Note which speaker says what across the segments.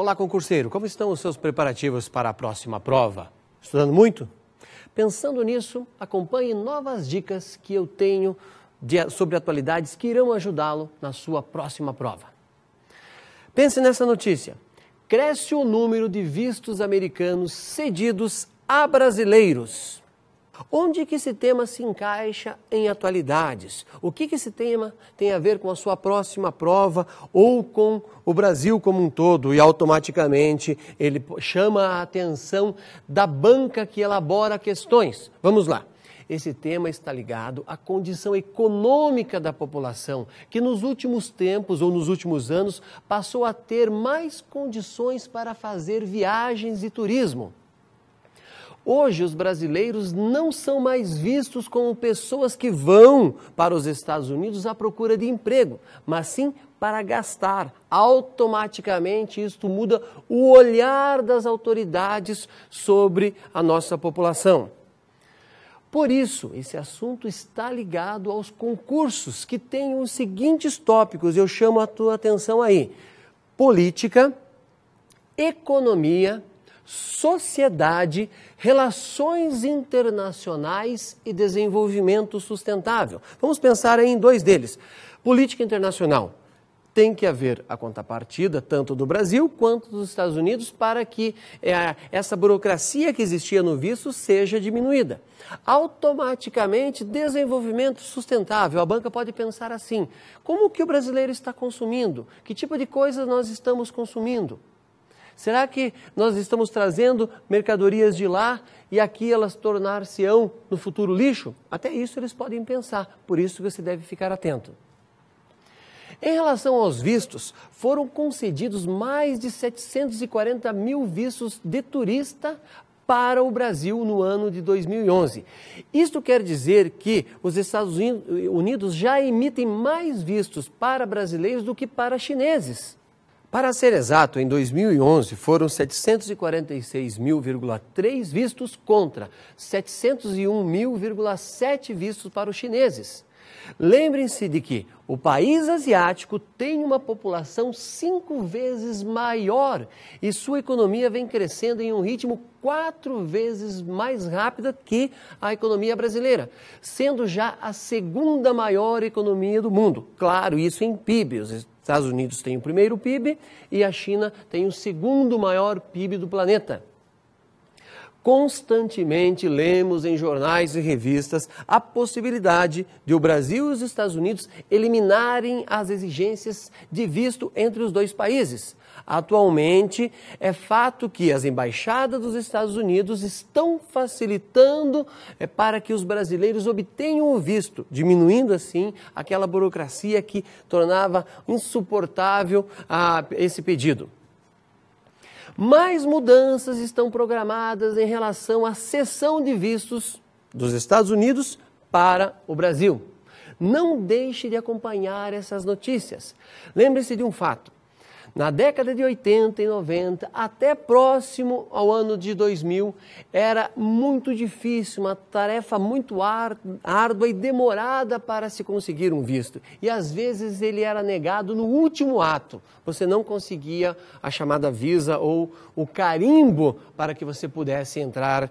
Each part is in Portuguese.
Speaker 1: Olá, concurseiro, como estão os seus preparativos para a próxima prova? Estudando muito? Pensando nisso, acompanhe novas dicas que eu tenho sobre atualidades que irão ajudá-lo na sua próxima prova. Pense nessa notícia. Cresce o número de vistos americanos cedidos a brasileiros. Onde que esse tema se encaixa em atualidades? O que esse tema tem a ver com a sua próxima prova ou com o Brasil como um todo? E automaticamente ele chama a atenção da banca que elabora questões. Vamos lá. Esse tema está ligado à condição econômica da população, que nos últimos tempos ou nos últimos anos passou a ter mais condições para fazer viagens e turismo. Hoje, os brasileiros não são mais vistos como pessoas que vão para os Estados Unidos à procura de emprego, mas sim para gastar. Automaticamente, isto muda o olhar das autoridades sobre a nossa população. Por isso, esse assunto está ligado aos concursos, que têm os seguintes tópicos, eu chamo a tua atenção aí: política, economia, sociedade, relações internacionais e desenvolvimento sustentável. Vamos pensar aí em dois deles. Política internacional. Tem que haver a contrapartida tanto do Brasil quanto dos Estados Unidos para que essa burocracia que existia no visto seja diminuída. Automaticamente, desenvolvimento sustentável. A banca pode pensar assim: como que o brasileiro está consumindo? Que tipo de coisas nós estamos consumindo? Será que nós estamos trazendo mercadorias de lá e aqui elas tornar-se-ão no futuro lixo? Até isso eles podem pensar, por isso você deve ficar atento. Em relação aos vistos, foram concedidos mais de 740 mil vistos de turista para o Brasil no ano de 2011. Isto quer dizer que os Estados Unidos já emitem mais vistos para brasileiros do que para chineses. Para ser exato, em 2011 foram 746.3 vistos contra 701.7 vistos para os chineses. Lembrem-se de que o país asiático tem uma população 5 vezes maior e sua economia vem crescendo em um ritmo 4 vezes mais rápido que a economia brasileira, sendo já a segunda maior economia do mundo. Claro, isso em PIB. Os Estados Unidos têm o primeiro PIB e a China tem o segundo maior PIB do planeta. Constantemente lemos em jornais e revistas a possibilidade de o Brasil e os Estados Unidos eliminarem as exigências de visto entre os dois países. Atualmente, é fato que as embaixadas dos Estados Unidos estão facilitando para que os brasileiros obtenham o visto, diminuindo assim aquela burocracia que tornava insuportável esse pedido. Mais mudanças estão programadas em relação à cessão de vistos dos Estados Unidos para o Brasil. Não deixe de acompanhar essas notícias. Lembre-se de um fato. Na década de 80 e 90, até próximo ao ano de 2000, era muito difícil, uma tarefa muito árdua e demorada para se conseguir um visto. E às vezes ele era negado no último ato. Você não conseguia a chamada visa ou o carimbo para que você pudesse entrar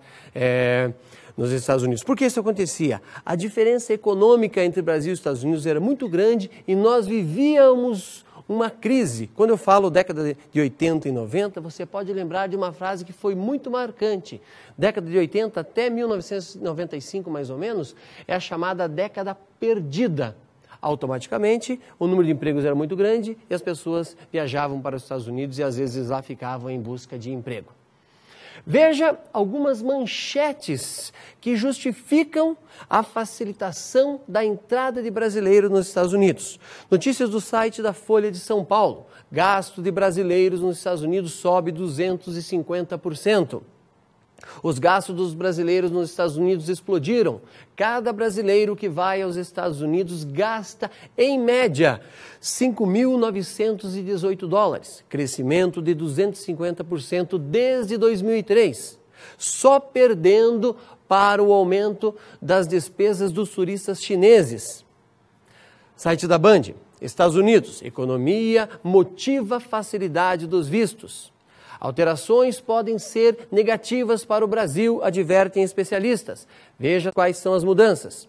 Speaker 1: nos Estados Unidos. Por que isso acontecia? A diferença econômica entre Brasil e Estados Unidos era muito grande e nós vivíamos uma crise. Quando eu falo década de 80 e 90, você pode lembrar de uma frase que foi muito marcante. Década de 80 até 1995, mais ou menos, é a chamada década perdida. Automaticamente, o número de empregos era muito grande e as pessoas viajavam para os Estados Unidos e às vezes lá ficavam em busca de emprego. Veja algumas manchetes que justificam a facilitação da entrada de brasileiros nos Estados Unidos. Notícias do site da Folha de São Paulo. Gasto de brasileiros nos Estados Unidos sobe 250%. Os gastos dos brasileiros nos Estados Unidos explodiram. Cada brasileiro que vai aos Estados Unidos gasta, em média, $5.918, crescimento de 250% desde 2003, só perdendo para o aumento das despesas dos turistas chineses. Site da Band, Estados Unidos, economia motiva facilidade dos vistos. Alterações podem ser negativas para o Brasil, advertem especialistas. Veja quais são as mudanças.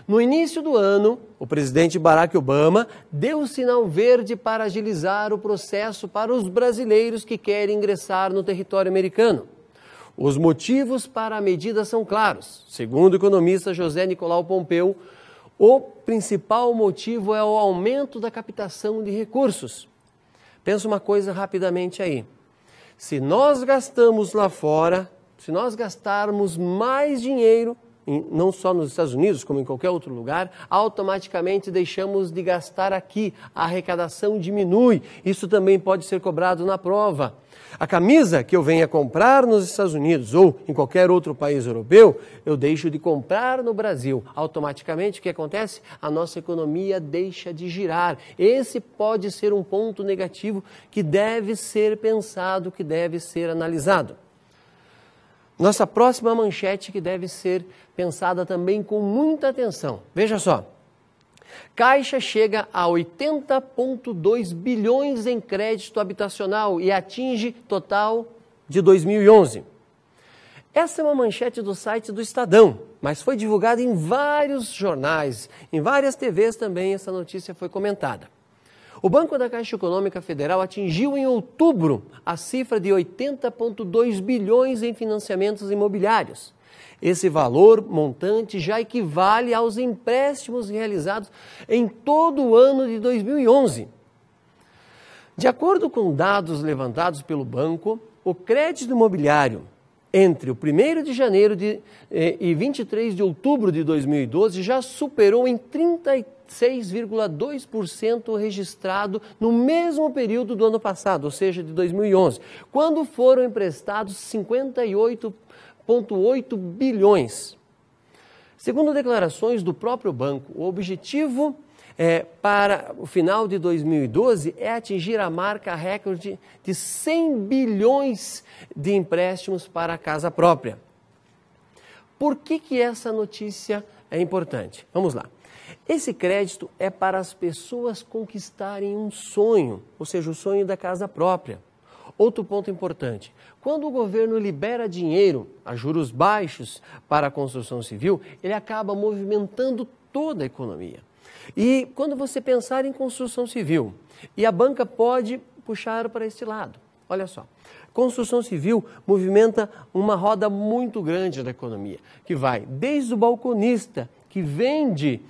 Speaker 1: No início do ano, o presidente Barack Obama deu o sinal verde para agilizar o processo para os brasileiros que querem ingressar no território americano. Os motivos para a medida são claros. Segundo o economista José Nicolau Pompeu, o principal motivo é o aumento da captação de recursos. Pensa uma coisa rapidamente aí. Se nós gastamos lá fora, se nós gastarmos mais dinheiro, não só nos Estados Unidos, como em qualquer outro lugar, automaticamente deixamos de gastar aqui. A arrecadação diminui. Isso também pode ser cobrado na prova. A camisa que eu venha comprar nos Estados Unidos ou em qualquer outro país europeu, eu deixo de comprar no Brasil. Automaticamente, o que acontece? A nossa economia deixa de girar. Esse pode ser um ponto negativo que deve ser pensado, que deve ser analisado. Nossa próxima manchete que deve ser pensada também com muita atenção. Veja só. Caixa chega a 80,2 bilhões em crédito habitacional e atinge total de 2011. Essa é uma manchete do site do Estadão, mas foi divulgada em vários jornais, em várias TVs também essa notícia foi comentada. O Banco da Caixa Econômica Federal atingiu em outubro a cifra de 80,2 bilhões em financiamentos imobiliários. Esse valor montante já equivale aos empréstimos realizados em todo o ano de 2011. De acordo com dados levantados pelo banco, o crédito imobiliário entre o 1º de janeiro e 23 de outubro de 2012 já superou em 36,2% registrado no mesmo período do ano passado, ou seja, de 2011, quando foram emprestados 58,8 bilhões. Segundo declarações do próprio banco, o objetivo para o final de 2012 é atingir a marca recorde de 100 bilhões de empréstimos para a casa própria. Por que essa notícia é importante? Vamos lá. Esse crédito é para as pessoas conquistarem um sonho, ou seja, o sonho da casa própria. Outro ponto importante, quando o governo libera dinheiro a juros baixos para a construção civil, ele acaba movimentando toda a economia. E quando você pensar em construção civil, e a banca pode puxar para esse lado, olha só, construção civil movimenta uma roda muito grande da economia, que vai desde o balconista, que vende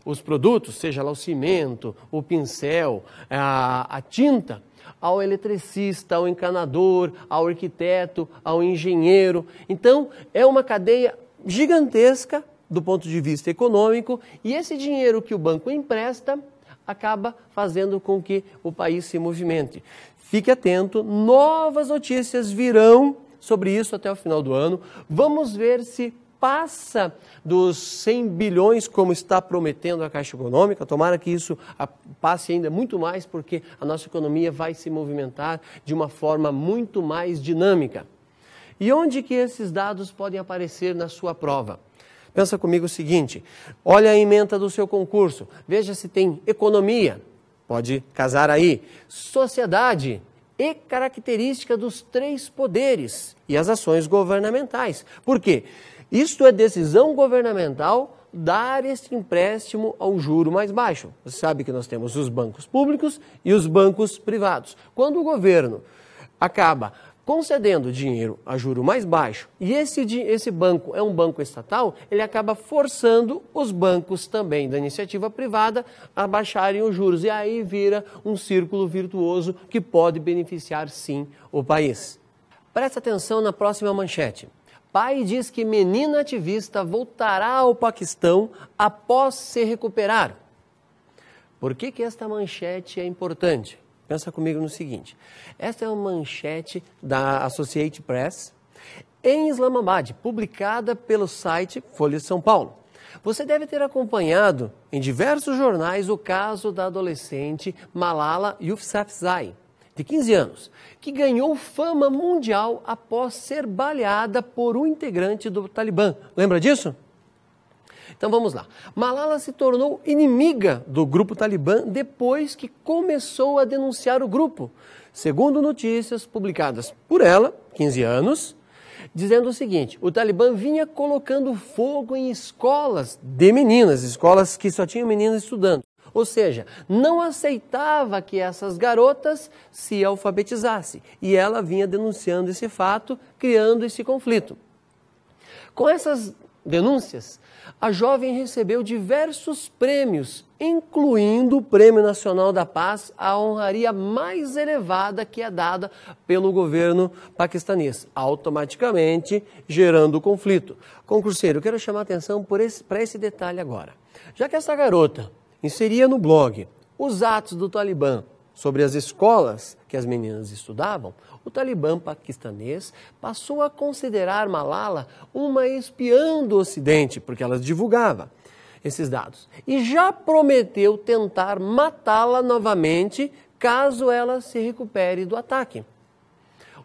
Speaker 1: os produtos, seja lá o cimento, o pincel, a tinta, ao eletricista, ao encanador, ao arquiteto, ao engenheiro. Então, é uma cadeia gigantesca do ponto de vista econômico e esse dinheiro que o banco empresta acaba fazendo com que o país se movimente. Fique atento, novas notícias virão sobre isso até o final do ano. Vamos ver se passa dos 100 bilhões, como está prometendo a Caixa Econômica. Tomara que isso passe ainda muito mais, porque a nossa economia vai se movimentar de uma forma muito mais dinâmica. E onde que esses dados podem aparecer na sua prova? Pensa comigo o seguinte, olha a ementa do seu concurso, veja se tem economia, pode casar aí, sociedade e característica dos 3 poderes e as ações governamentais. Por quê? Isto é decisão governamental dar este empréstimo ao juro mais baixo. Você sabe que nós temos os bancos públicos e os bancos privados. Quando o governo acaba concedendo dinheiro a juro mais baixo e esse banco é um banco estatal, ele acaba forçando os bancos também da iniciativa privada a baixarem os juros. E aí vira um círculo virtuoso que pode beneficiar sim o país. Presta atenção na próxima manchete. Pai diz que menina ativista voltará ao Paquistão após se recuperar. Por que esta manchete é importante? Pensa comigo no seguinte, esta é uma manchete da Associated Press em Islamabad, publicada pelo site Folha de São Paulo. Você deve ter acompanhado em diversos jornais o caso da adolescente Malala Yousafzai, de 15 anos, que ganhou fama mundial após ser baleada por um integrante do Talibã. Lembra disso? Então vamos lá. Malala se tornou inimiga do grupo Talibã depois que começou a denunciar o grupo. Segundo notícias publicadas por ela, 15 anos, dizendo o seguinte: o Talibã vinha colocando fogo em escolas de meninas, escolas que só tinham meninas estudando. Ou seja, não aceitava que essas garotas se alfabetizassem. E ela vinha denunciando esse fato, criando esse conflito. Com essas denúncias, a jovem recebeu diversos prêmios, incluindo o Prêmio Nacional da Paz, a honraria mais elevada que é dada pelo governo paquistanês, automaticamente gerando conflito. Concurseiro, eu quero chamar a atenção para esse detalhe agora. Já que essa garota inseria no blog os atos do Talibã sobre as escolas que as meninas estudavam, o Talibã paquistanês passou a considerar Malala uma espiã do Ocidente, porque ela divulgava esses dados. E já prometeu tentar matá-la novamente caso ela se recupere do ataque.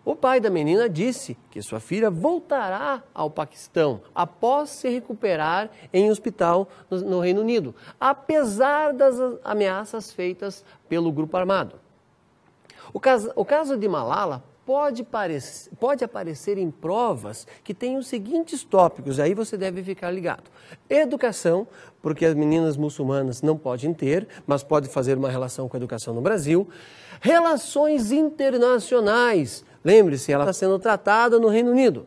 Speaker 1: O pai da menina disse que sua filha voltará ao Paquistão após se recuperar em hospital no Reino Unido, apesar das ameaças feitas pelo grupo armado. O caso de Malala pode aparecer em provas que têm os seguintes tópicos, aí você deve ficar ligado. Educação, porque as meninas muçulmanas não podem ter, mas pode fazer uma relação com a educação no Brasil. Relações internacionais, lembre-se, ela está sendo tratada no Reino Unido.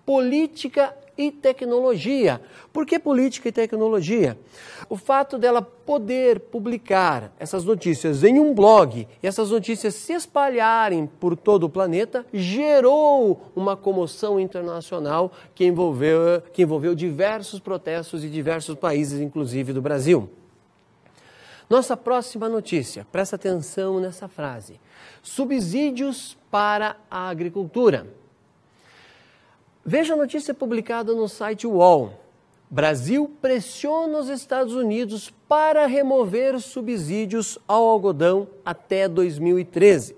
Speaker 1: Política e tecnologia. Por que política e tecnologia? O fato dela poder publicar essas notícias em um blog e essas notícias se espalharem por todo o planeta gerou uma comoção internacional que envolveu diversos protestos de diversos países, inclusive do Brasil. Nossa próxima notícia, presta atenção nessa frase: subsídios para a agricultura. Veja a notícia publicada no site UOL. Brasil pressiona os Estados Unidos para remover subsídios ao algodão até 2013.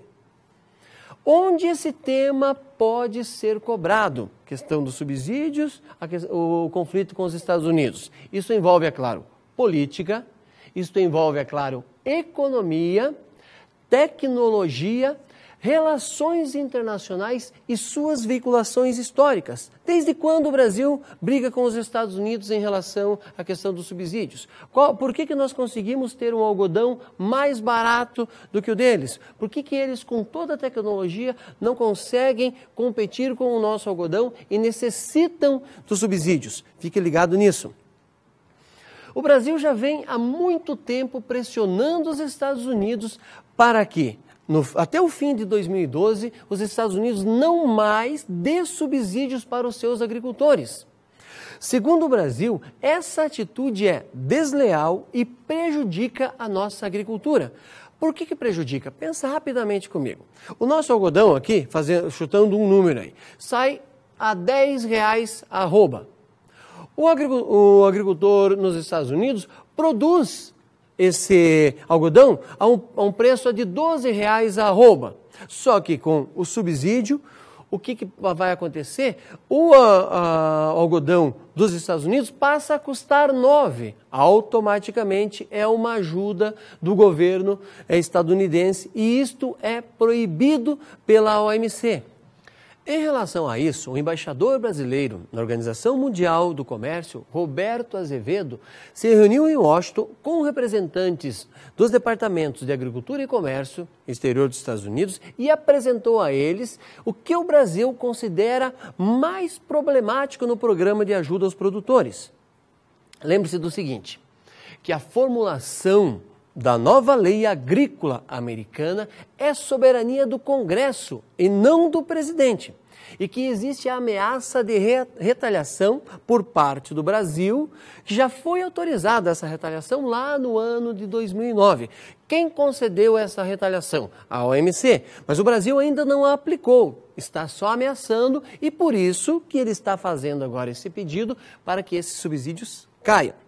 Speaker 1: Onde esse tema pode ser cobrado? Questão dos subsídios, o conflito com os Estados Unidos. Isso envolve, é claro, política, isso envolve, é claro, economia, tecnologia, relações internacionais e suas vinculações históricas. Desde quando o Brasil briga com os Estados Unidos em relação à questão dos subsídios? Por que nós conseguimos ter um algodão mais barato do que o deles? Por que eles, com toda a tecnologia, não conseguem competir com o nosso algodão e necessitam dos subsídios? Fique ligado nisso. O Brasil já vem há muito tempo pressionando os Estados Unidos para que, até o fim de 2012, os Estados Unidos não mais dê subsídios para os seus agricultores. Segundo o Brasil, essa atitude é desleal e prejudica a nossa agricultura. Por que prejudica? Pensa rapidamente comigo. O nosso algodão aqui, chutando um número aí, sai a R$10 a arroba. O agricultor nos Estados Unidos produz esse algodão a um preço de R$12 a arroba. Só que com o subsídio, o que vai acontecer? O algodão dos Estados Unidos passa a custar R$9. Automaticamente é uma ajuda do governo estadunidense e isto é proibido pela OMC. Em relação a isso, o embaixador brasileiro na Organização Mundial do Comércio, Roberto Azevedo, se reuniu em Washington com representantes dos departamentos de Agricultura e Comércio Exterior dos Estados Unidos e apresentou a eles o que o Brasil considera mais problemático no programa de ajuda aos produtores. Lembre-se do seguinte, que a formulação da nova lei agrícola americana é soberania do Congresso e não do presidente, e que existe a ameaça de retaliação por parte do Brasil, que já foi autorizada essa retaliação lá no ano de 2009. Quem concedeu essa retaliação? A OMC, mas o Brasil ainda não a aplicou, está só ameaçando e por isso que ele está fazendo agora esse pedido para que esses subsídios caiam.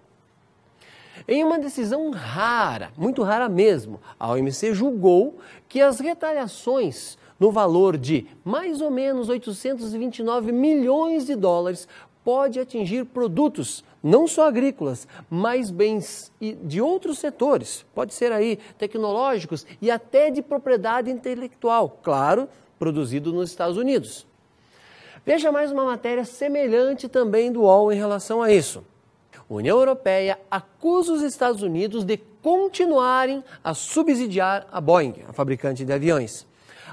Speaker 1: Em uma decisão rara, muito rara mesmo, a OMC julgou que as retaliações no valor de mais ou menos 829 milhões de dólares pode atingir produtos não só agrícolas, mas bens de outros setores, pode ser aí tecnológicos e até de propriedade intelectual, claro, produzido nos Estados Unidos. Veja mais uma matéria semelhante também do UOL em relação a isso. A União Europeia acusa os Estados Unidos de continuarem a subsidiar a Boeing, a fabricante de aviões.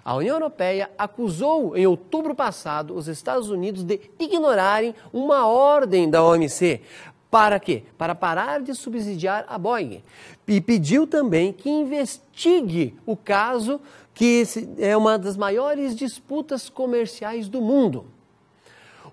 Speaker 1: A União Europeia acusou em outubro passado os Estados Unidos de ignorarem uma ordem da OMC. Para quê? Para parar de subsidiar a Boeing. E pediu também que investigue o caso, que é uma das maiores disputas comerciais do mundo.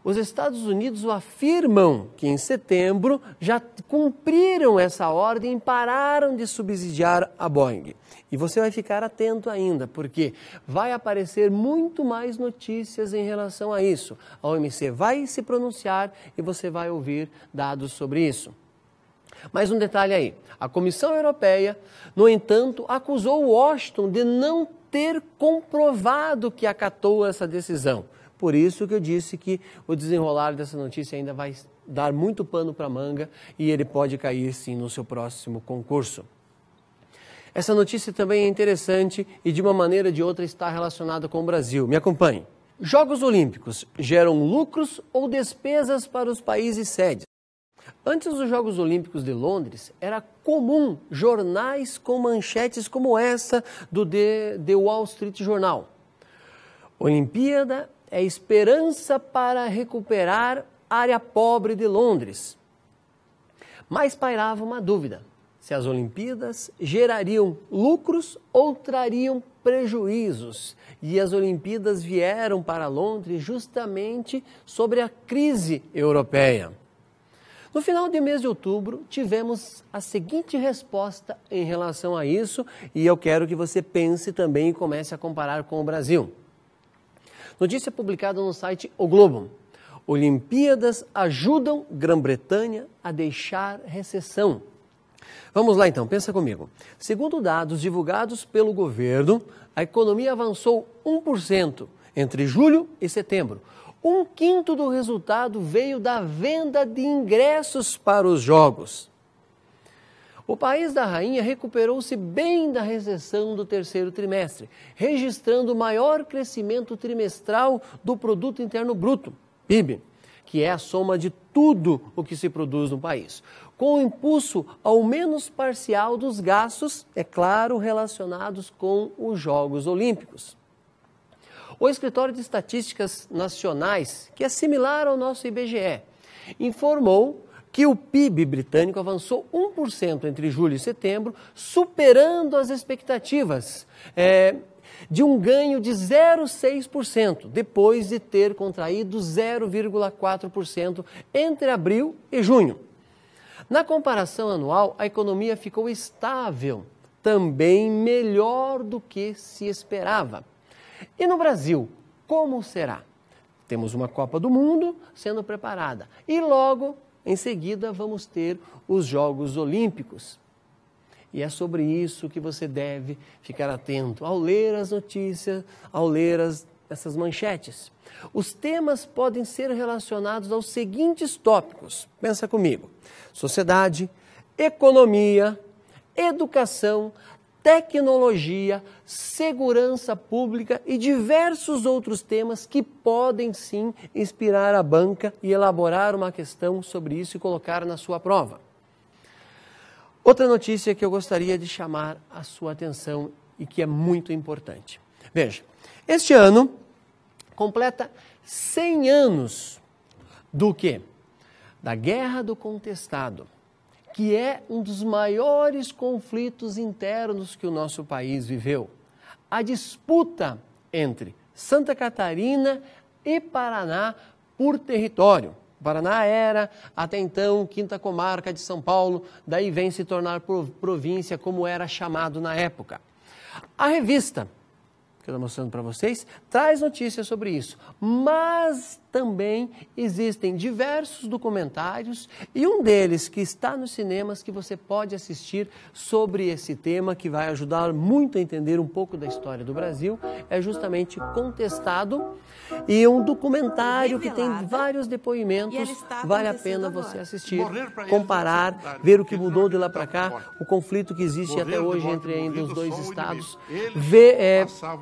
Speaker 1: Os Estados Unidos afirmam que em setembro já cumpriram essa ordem e pararam de subsidiar a Boeing. E você vai ficar atento ainda, porque vai aparecer muito mais notícias em relação a isso. A OMC vai se pronunciar e você vai ouvir dados sobre isso. Mais um detalhe aí. A Comissão Europeia, no entanto, acusou Washington de não ter comprovado que acatou essa decisão. Por isso que eu disse que o desenrolar dessa notícia ainda vai dar muito pano para a manga e ele pode cair sim no seu próximo concurso. Essa notícia também é interessante e de uma maneira ou de outra está relacionada com o Brasil. Me acompanhe. Jogos Olímpicos geram lucros ou despesas para os países sedes? Antes dos Jogos Olímpicos de Londres, era comum jornais com manchetes como essa do The Wall Street Journal. Olimpíada é esperança para recuperar área pobre de Londres. Mas pairava uma dúvida, se as Olimpíadas gerariam lucros ou trariam prejuízos. E as Olimpíadas vieram para Londres justamente sobre a crise europeia. No final do mês de outubro, tivemos a seguinte resposta em relação a isso, e eu quero que você pense também e comece a comparar com o Brasil. Notícia publicada no site O Globo. Olimpíadas ajudam Grã-Bretanha a deixar recessão. Vamos lá então, pensa comigo. Segundo dados divulgados pelo governo, a economia avançou 1% entre julho e setembro. 1/5 do resultado veio da venda de ingressos para os Jogos. O país da rainha recuperou-se bem da recessão do terceiro trimestre, registrando o maior crescimento trimestral do Produto Interno Bruto, PIB, que é a soma de tudo o que se produz no país, com o impulso ao menos parcial dos gastos, é claro, relacionados com os Jogos Olímpicos. O Escritório de Estatísticas Nacionais, que é similar ao nosso IBGE, informou que o PIB britânico avançou 1% entre julho e setembro, superando as expectativas de um ganho de 0,6%, depois de ter contraído 0,4% entre abril e junho. Na comparação anual, a economia ficou estável, também melhor do que se esperava. E no Brasil, como será? Temos uma Copa do Mundo sendo preparada e logo em seguida, vamos ter os Jogos Olímpicos. E é sobre isso que você deve ficar atento ao ler as notícias, ao ler essas manchetes. Os temas podem ser relacionados aos seguintes tópicos. Pensa comigo. Sociedade, economia, educação, tecnologia, segurança pública e diversos outros temas que podem sim inspirar a banca e elaborar uma questão sobre isso e colocar na sua prova. Outra notícia que eu gostaria de chamar a sua atenção e que é muito importante. Veja, este ano completa 100 anos do quê? Da Guerra do Contestado, que é um dos maiores conflitos internos que o nosso país viveu. A disputa entre Santa Catarina e Paraná por território. O Paraná era, até então, quinta comarca de São Paulo, daí vem se tornar província, como era chamado na época. A revista, que eu estou mostrando para vocês, traz notícias sobre isso, mas também existem diversos documentários e um deles que está nos cinemas que você pode assistir sobre esse tema, que vai ajudar muito a entender um pouco da história do Brasil, é justamente Contestado, e um documentário que tem vários depoimentos. Vale a pena você assistir, comparar, ver o que mudou de lá para cá, o conflito que existe até hoje entre ainda os dois estados,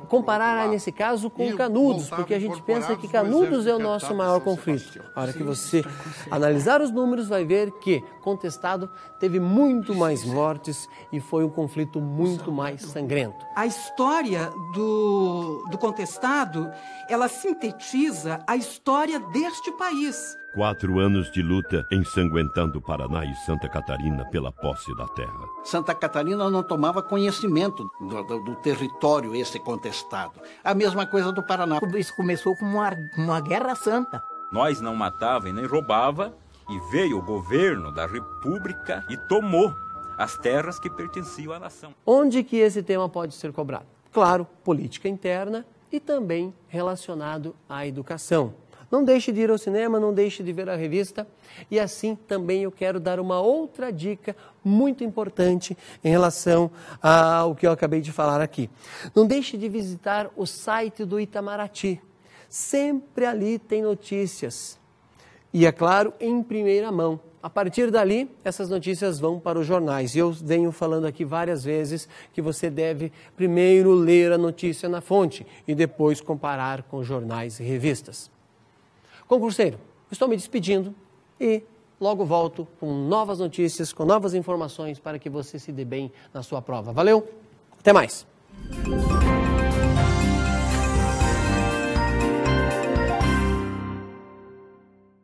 Speaker 1: comparar nesse caso com Canudos, porque a gente pensa que Canudos é o nosso maior conflito. A hora que você analisar os números, vai ver que Contestado teve muito mais mortes e foi um conflito muito mais sangrento.
Speaker 2: A história do Contestado, ela sintetiza a história deste país.
Speaker 3: 4 anos de luta ensanguentando Paraná e Santa Catarina pela posse da terra.
Speaker 4: Santa Catarina não tomava conhecimento do território esse contestado. A mesma coisa do Paraná.
Speaker 5: Isso começou como uma guerra santa.
Speaker 6: Nós não matava e nem roubava, e veio o governo da República e tomou as terras que pertenciam à nação.
Speaker 1: Onde que esse tema pode ser cobrado? Claro, política interna e também relacionado à educação. Não deixe de ir ao cinema, não deixe de ver a revista. E assim também eu quero dar uma outra dica muito importante em relação ao que eu acabei de falar aqui. Não deixe de visitar o site do Itamaraty. Sempre ali tem notícias. E, é claro, em primeira mão. A partir dali, essas notícias vão para os jornais. E eu venho falando aqui várias vezes que você deve primeiro ler a notícia na fonte e depois comparar com jornais e revistas. Concurseiro, estou me despedindo e logo volto com novas notícias, com novas informações para que você se dê bem na sua prova. Valeu, até mais!